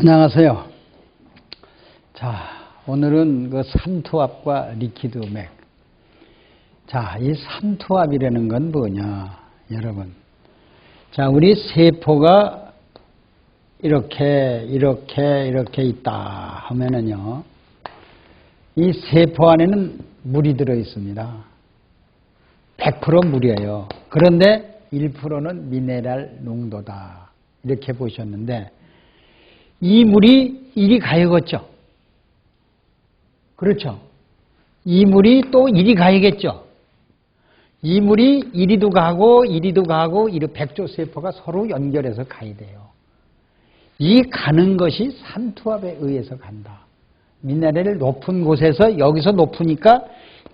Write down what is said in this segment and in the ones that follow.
안녕하세요. 자, 오늘은 그 삼투압과 리퀴드맥. 자, 이 삼투압이라는 건 뭐냐, 여러분. 자, 우리 세포가 이렇게 있다 하면은요, 이 세포 안에는 물이 들어 있습니다. 100% 물이에요. 그런데 1%는 미네랄 농도다. 이렇게 보셨는데, 이 물이 이리 가야겠죠. 그렇죠. 이 물이 또 이리 가야겠죠. 이 물이 이리도 가고 이리도 가고 이리 백조세포가 서로 연결해서 가야 돼요. 이 가는 것이 삼투압에 의해서 간다. 미네랄이 높은 곳에서 여기서 높으니까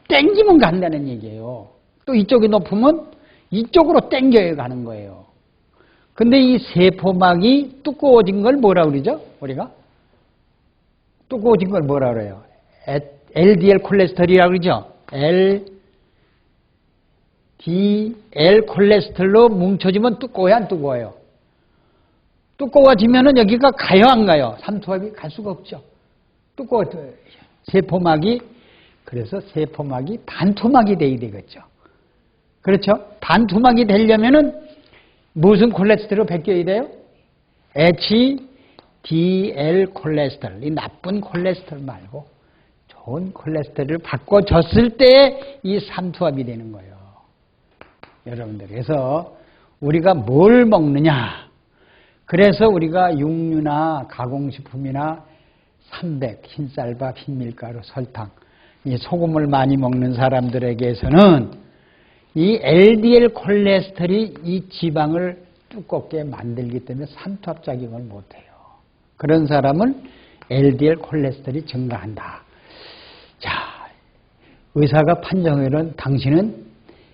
땡기면 간다는 얘기예요. 또 이쪽이 높으면 이쪽으로 땡겨야 가는 거예요. 근데 이 세포막이 두꺼워진 걸 뭐라 그러죠? 우리가? 두꺼워진 걸 뭐라 그래요? LDL 콜레스테롤이라고 그러죠? LDL 콜레스테롤로 뭉쳐지면 두꺼워요, 안 두꺼워요? 두꺼워지면은 여기가 가요, 안 가요? 삼투압이 갈 수가 없죠. 세포막이, 그래서 세포막이 반투막이 돼야 되겠죠. 그렇죠? 반투막이 되려면은 무슨 콜레스테롤 베껴야 돼요? HDL 콜레스테롤. 이 나쁜 콜레스테롤 말고 좋은 콜레스테롤을 바꿔줬을 때 이 삼투압이 되는 거예요. 여러분들. 그래서 우리가 뭘 먹느냐. 그래서 우리가 육류나 가공식품이나 삼백, 흰쌀밥, 흰밀가루, 설탕, 이 소금을 많이 먹는 사람들에게서는 이 LDL 콜레스테롤이 이 지방을 두껍게 만들기 때문에 삼투압작용을 못해요. 그런 사람은 LDL 콜레스테롤이 증가한다. 자, 의사가 판정하기로는 당신은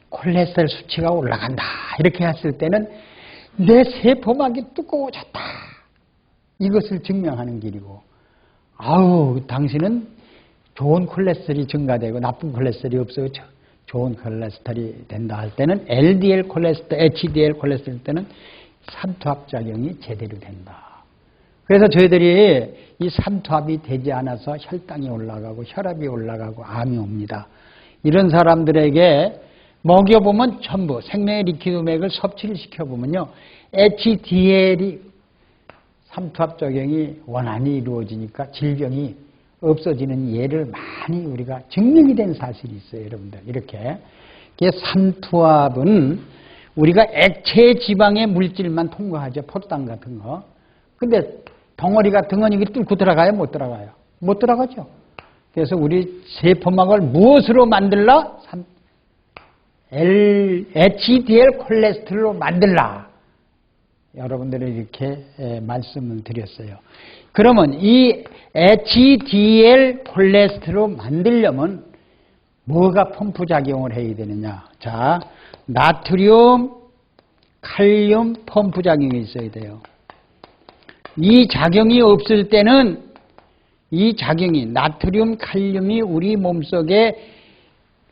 콜레스테롤 수치가 올라간다. 이렇게 했을 때는 내 세포막이 두꺼워졌다. 이것을 증명하는 길이고, 아우, 당신은 좋은 콜레스테롤이 증가되고 나쁜 콜레스테롤이 없어져. 좋은 콜레스테롤이 된다 할 때는 LDL 콜레스테롤, HDL 콜레스테롤 때는 삼투압작용이 제대로 된다. 그래서 저희들이 이 삼투압이 되지 않아서 혈당이 올라가고 혈압이 올라가고 암이 옵니다. 이런 사람들에게 먹여보면 전부 생명의 리퀴드맥을 섭취를 시켜보면요, HDL이 삼투압작용이 원활히 이루어지니까 질병이 없어지는 예를 많이 우리가 증명이 된 사실이 있어요, 여러분들. 이렇게. 삼투압은 우리가 액체 지방의 물질만 통과하죠. 포도당 같은 거. 근데 덩어리 같은 건 이게 뚫고 들어가요? 못 들어가요? 못 들어가죠. 그래서 우리 세포막을 무엇으로 만들라? HDL 콜레스테롤로 만들라. 여러분들이 이렇게 말씀을 드렸어요. 그러면 이 HDL 콜레스테롤 만들려면 뭐가 펌프 작용을 해야 되느냐? 자, 나트륨, 칼륨 펌프 작용이 있어야 돼요. 이 작용이 없을 때는 이 작용이 나트륨, 칼륨이 우리 몸속에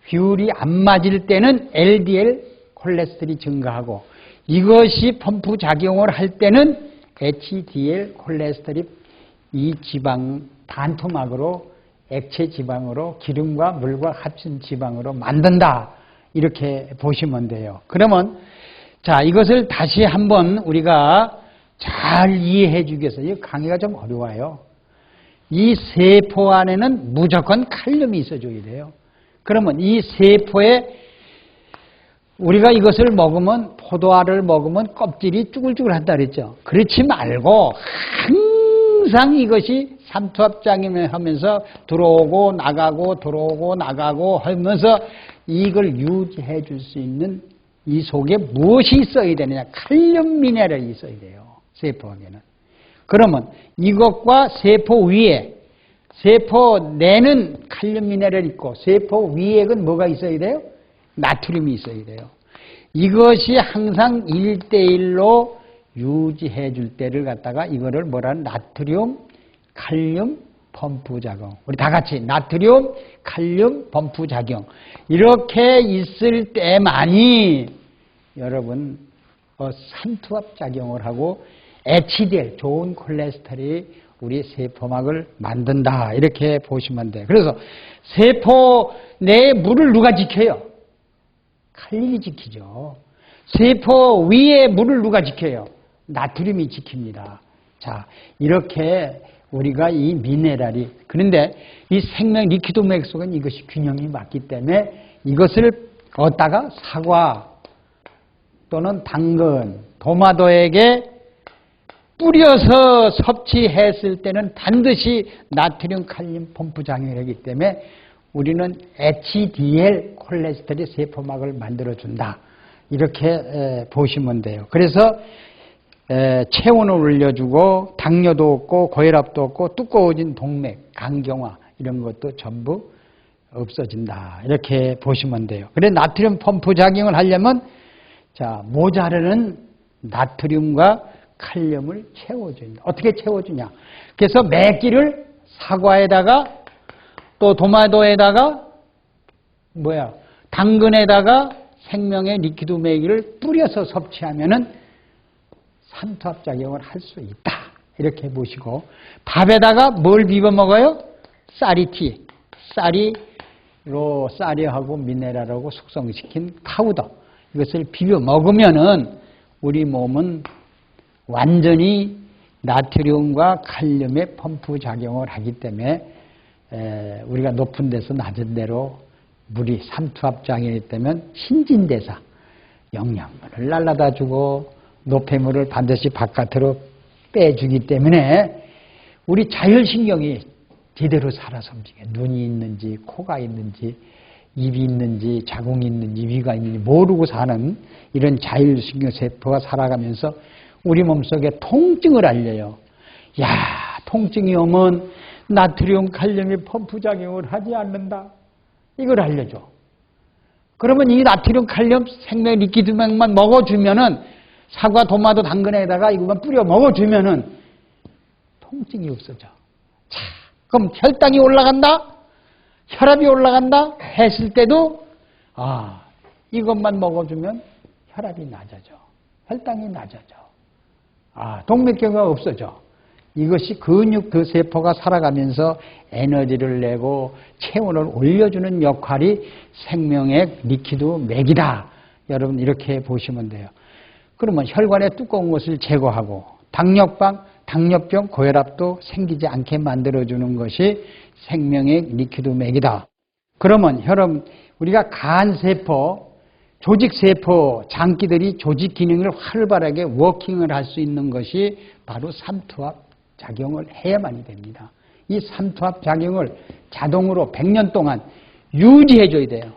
비율이 안 맞을 때는 LDL 콜레스테롤이 증가하고, 이것이 펌프 작용을 할 때는 HDL 콜레스테롤이 이 지방 반투막으로 액체 지방으로 기름과 물과 합친 지방으로 만든다. 이렇게 보시면 돼요. 그러면 자, 이것을 다시 한번 우리가 잘 이해해 주기 위해서, 이 강의가 좀 어려워요. 이 세포 안에는 무조건 칼륨이 있어줘야 돼요. 그러면 이 세포에 우리가 이것을 먹으면, 포도알을 먹으면 껍질이 쭈글쭈글한다 그랬죠. 그렇지 말고 항상 이것이 삼투압작용을 하면서 들어오고 나가고 하면서 이걸 유지해 줄 수 있는 이 속에 무엇이 있어야 되느냐? 칼륨 미네랄이 있어야 돼요. 세포에는. 그러면 이것과 세포 위에, 세포 내는 칼륨 미네랄이 있고 세포 위에는 뭐가 있어야 돼요? 나트륨이 있어야 돼요. 이것이 항상 1대1로 유지해 줄 때를 갖다가 이거를 뭐라는 나트륨, 칼륨, 펌프 작용. 우리 다 같이 나트륨, 칼륨, 펌프 작용. 이렇게 있을 때만이 여러분 삼투압 작용을 하고 HDL, 좋은 콜레스테롤이 우리 세포막을 만든다. 이렇게 보시면 돼요. 그래서 세포 내에 물을 누가 지켜요? 칼륨이 지키죠. 세포 위에 물을 누가 지켜요? 나트륨이 지킵니다. 자, 이렇게 우리가 이 미네랄이, 그런데 이 생명 리퀴드 맥 속은 이것이 균형이 맞기 때문에 이것을 얻다가 사과 또는 당근, 도마도에게 뿌려서 섭취했을 때는 반드시 나트륨, 칼륨 펌프 작용을 하기 때문에 우리는 HDL 콜레스테롤이 세포막을 만들어준다. 이렇게 보시면 돼요. 그래서 체온을 올려주고 당뇨도 없고 고혈압도 없고 두꺼워진 동맥, 간경화 이런 것도 전부 없어진다. 이렇게 보시면 돼요. 그래 나트륨 펌프 작용을 하려면 자, 모자르는 나트륨과 칼륨을 채워준다. 어떻게 채워주냐? 그래서 매끼를 사과에다가 또 도마도에다가 당근에다가 생명의 리퀴드 매기를 뿌려서 섭취하면은 삼투압작용을 할 수 있다. 이렇게 보시고 밥에다가 뭘 비벼 먹어요? 쌀이티. 쌀이하고 미네랄하고 숙성시킨 파우더. 이것을 비벼 먹으면은 우리 몸은 완전히 나트륨과 칼륨의 펌프 작용을 하기 때문에 우리가 높은 데서 낮은 데로 물이 삼투압 작용이 되면 신진대사, 영양분을 날라다 주고 노폐물을 반드시 바깥으로 빼주기 때문에 우리 자율신경이 제대로 살아서 움직여요. 눈이 있는지 코가 있는지 입이 있는지 자궁이 있는지 위가 있는지 모르고 사는 이런 자율신경 세포가 살아가면서 우리 몸속에 통증을 알려요. 야, 통증이 오면 나트륨, 칼륨이 펌프 작용을 하지 않는다. 이걸 알려줘. 그러면 이 나트륨, 칼륨 생명 리퀴드맥만 먹어주면은 사과, 도마도, 당근에다가 이것만 뿌려 먹어주면은 통증이 없어져. 자, 그럼 혈당이 올라간다? 혈압이 올라간다? 했을 때도 이것만 먹어주면 혈압이 낮아져. 혈당이 낮아져. 동맥경화가 없어져. 이것이 근육 그 세포가 살아가면서 에너지를 내고 체온을 올려주는 역할이 생명의 리퀴드 맥이다. 여러분 이렇게 보시면 돼요. 그러면 혈관에 두꺼운 것을 제거하고 당뇨병, 고혈압도 생기지 않게 만들어주는 것이 생명의 리퀴드 맥이다. 그러면 여러분 우리가 간세포, 조직세포, 장기들이 조직 기능을 활발하게 워킹을 할 수 있는 것이 바로 삼투압 작용을 해야만이 됩니다. 이 삼투압 작용을 자동으로 100년 동안 유지해줘야 돼요.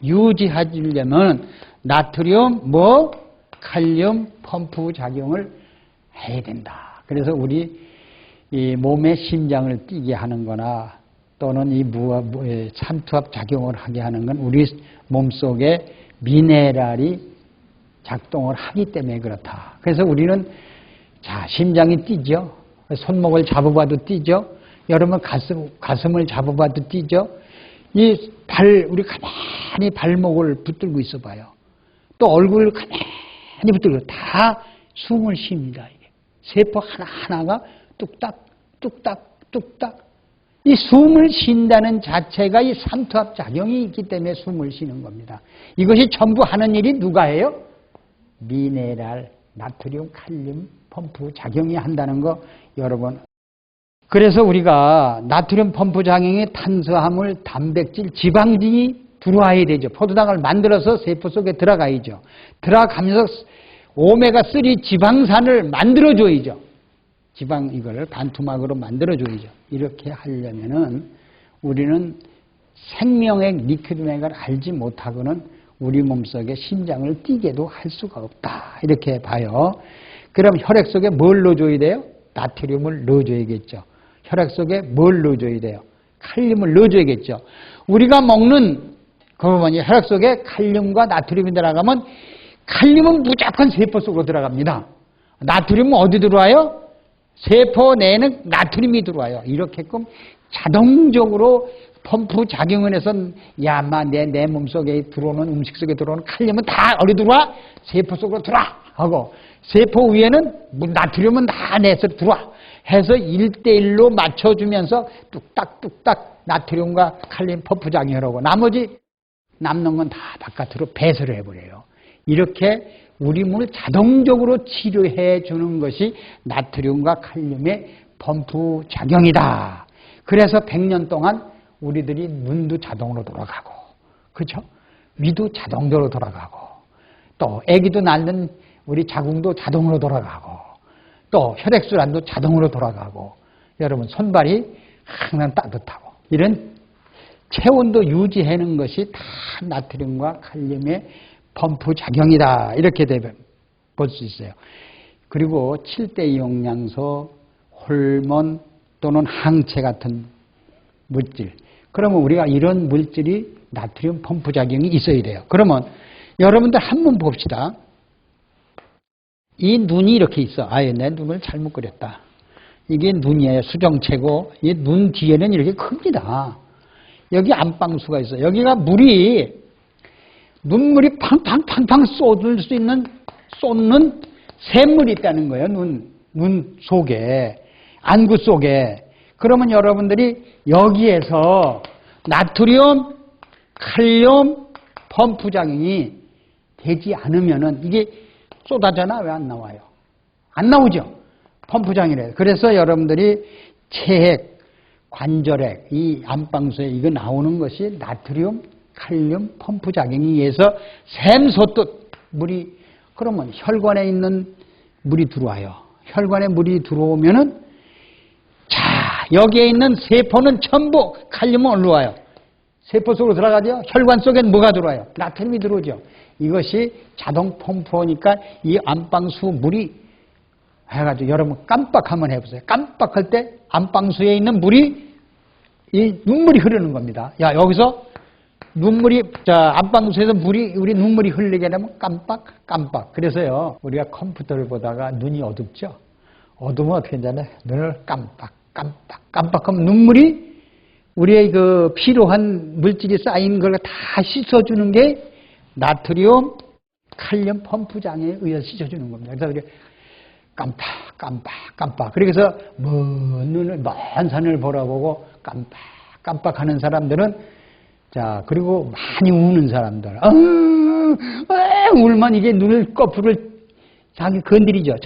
유지해주려면 나트륨, 칼륨 펌프 작용을 해야 된다. 그래서 우리 이 몸의 심장을 뛰게 하는 거나 또는 이 삼투압 작용을 하게 하는 건 우리 몸속에 미네랄이 작동을 하기 때문에 그렇다. 그래서 우리는 심장이 뛰죠. 손목을 잡아봐도 뛰죠. 여러분 가슴을 잡아봐도 뛰죠. 우리 가만히 발목을 붙들고 있어봐요. 또 얼굴을 가만히 붙들고 다 숨을 쉽니다. 이게. 세포 하나하나가 뚝딱 이 숨을 쉰다는 자체가 이 삼투압 작용이 있기 때문에 숨을 쉬는 겁니다. 이것이 전부 하는 일이 누가 해요? 미네랄, 나트륨, 칼륨 펌프 작용이 한다는 거 여러분. 그래서 우리가 나트륨 펌프 작용에 탄수화물, 단백질, 지방진이 들어와야 되죠. 포도당을 만들어서 세포 속에 들어가야죠. 들어가면서 오메가3 지방산을 만들어줘야죠. 지방 이걸 반투막으로 만들어줘야죠. 이렇게 하려면은 우리는 생명의 리퀴드맥을 알지 못하고는 우리 몸속에 심장을 뛰게도 할 수가 없다. 이렇게 봐요. 그럼 혈액 속에 뭘 넣어줘야 돼요? 나트륨을 넣어줘야겠죠. 혈액 속에 뭘 넣어줘야 돼요? 칼륨을 넣어줘야겠죠. 우리가 먹는 그러면 혈액 속에 칼륨과 나트륨이 들어가면 칼륨은 무조건 세포 속으로 들어갑니다. 나트륨은 어디 들어와요? 세포 내에는 나트륨이 들어와요. 이렇게끔 자동적으로 펌프 작용을 해서 내 몸속에 들어오는 음식 속에 들어오는 칼륨은 다 어디 들어와? 세포 속으로 들어와 하고 세포 위에는 나트륨은 다 내서 들어와 해서 1대1로 맞춰주면서 뚝딱뚝딱 나트륨과 칼륨 펌프 작용을 하고 나머지 남는 건 다 바깥으로 배설을 해버려요. 이렇게 우리 몸을 자동적으로 치료해 주는 것이 나트륨과 칼륨의 펌프 작용이다. 그래서 100년 동안 우리들이 눈도 자동으로 돌아가고, 그렇죠? 위도 자동적으로 돌아가고, 또 아기도 낳는 우리 자궁도 자동으로 돌아가고, 또 혈액순환도 자동으로 돌아가고, 여러분 손발이 항상 따뜻하고, 이런 체온도 유지하는 것이 다 나트륨과 칼륨의 펌프 작용이다. 이렇게 볼 수 있어요. 그리고 7대 영양소, 호르몬 또는 항체 같은 물질. 그러면 우리가 이런 물질이 나트륨 펌프 작용이 있어야 돼요. 그러면 여러분들 한번 봅시다. 이 눈이 이렇게 있어. 아예 내 눈을 잘못 그렸다. 이게 눈이에요. 수정체고 이 눈 뒤에는 이렇게 큽니다. 여기 안방수가 있어. 여기가 눈물이 팡팡팡팡 쏟을 수 있는 쏟는 샘물이 있다는 거예요. 눈 속에, 안구 속에. 그러면 여러분들이 여기에서 나트륨, 칼륨 펌프 작용이 되지 않으면은 이게 쏟아져나 왜 안 나와요? 안 나오죠. 펌프 작용이래요. 그래서 여러분들이 체액, 관절액, 이 안방수에 이거 나오는 것이 나트륨, 칼륨 펌프 작용에 의해서 샘 솟듯 물이, 그러면 혈관에 있는 물이 들어와요. 혈관에 물이 들어오면은, 자, 여기에 있는 세포는 전부 칼륨은 어디로 와요? 세포 속으로 들어가죠. 혈관 속엔 뭐가 들어와요? 나트륨이 들어오죠. 이것이 자동 펌프니까 이 안방수 물이 해가지고 여러분 깜빡 한번 해보세요. 깜빡할 때 안방수에 있는 물이 이 눈물이 흐르는 겁니다. 야, 여기서 눈물이, 안방수에서 우리 눈물이 흘리게 되면 깜빡. 그래서요, 우리가 컴퓨터를 보다가 눈이 어둡죠? 어두우면 어떻게 되냐면 눈을 깜빡하면 눈물이 우리의 그 필요한 물질이 쌓인 걸 다 씻어주는 게 나트륨, 칼륨 펌프 장애에 의해서 씻어주는 겁니다. 그래서 우리 깜빡. 그래서 먼 산을 바라보고 깜빡하는 사람들은, 자, 그리고 많이 우는 사람들, 울면 이게 눈을 거풀을 자기 건드리죠.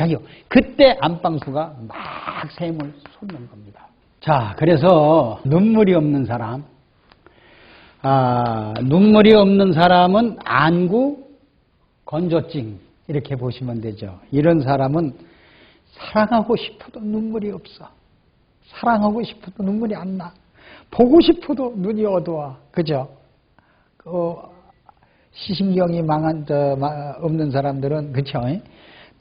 그때 안방수가 막 샘을 솟는 겁니다. 자, 그래서 눈물이 없는 사람은 안구 건조증 이렇게 보시면 되죠. 이런 사람은 사랑하고 싶어도 눈물이 없어. 사랑하고 싶어도 눈물이 안 나. 보고 싶어도 눈이 어두워. 그죠? 시신경이 없는 사람들은, 그쵸?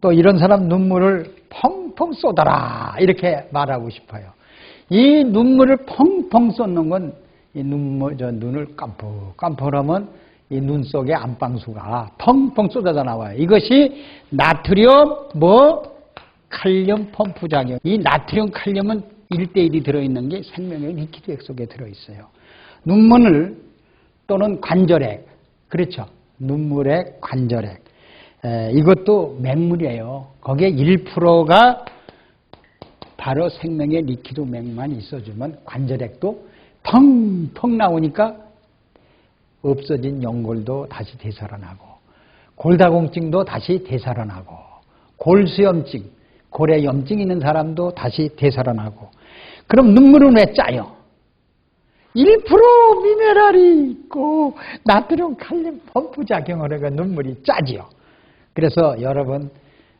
또 이런 사람 눈물을 펑펑 쏟아라. 이렇게 말하고 싶어요. 이 눈물을 펑펑 쏟는 건 이 눈을 깜빡하면 이 눈 속에 안방수가 펑펑 쏟아져 나와요. 이것이 나트륨, 칼륨 펌프 작용. 이 나트륨, 칼륨은 1대1이 들어있는 게 생명의 리퀴드액 속에 들어있어요. 눈물 또는 관절액, 그렇죠? 눈물액, 관절액. 이것도 맹물이에요. 거기에 1%가 바로 생명의 리퀴드 맥만 있어주면 관절액도 펑펑 나오니까 없어진 연골도 다시 되살아나고, 골다공증도 다시 되살아나고, 골수염증, 골에 염증 있는 사람도 다시 되살아나고. 그럼 눈물은 왜 짜요? 1% 미네랄이 있고 나트륨, 칼륨 펌프 작용을 해서 눈물이 짜지요. 그래서 여러분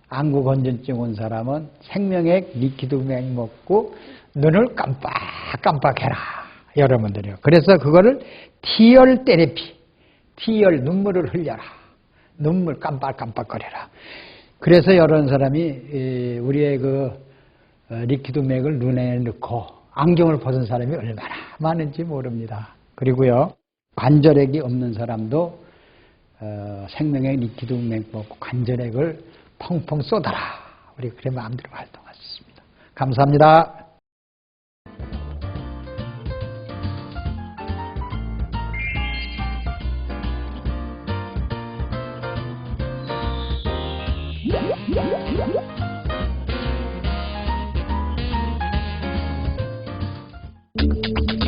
안구 건조증 온 사람은 생명액 리퀴드맥 먹고 눈을 깜빡해라. 여러분들이요. 그래서 그거를 티열 테라피, 티열 눈물을 흘려라. 눈물 깜빡거려라. 그래서 여러 사람이 우리의 그 리퀴드맥을 눈에 넣고 안경을 벗은 사람이 얼마나 많은지 모릅니다. 그리고요, 관절액이 없는 사람도 생명의 리퀴드맥 먹고 관절액을 펑펑 쏟아라. 우리 그래 마음대로 활동할 수 있습니다. 감사합니다.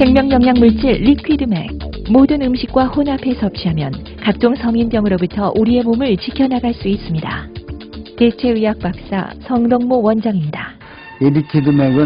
생명영양물질 리퀴드맥. 모든 음식과 혼합해 섭취하면 각종 성인병으로부터 우리의 몸을 지켜나갈 수 있습니다. 대체의학 박사 성동모 원장입니다. 이 리퀴드맥은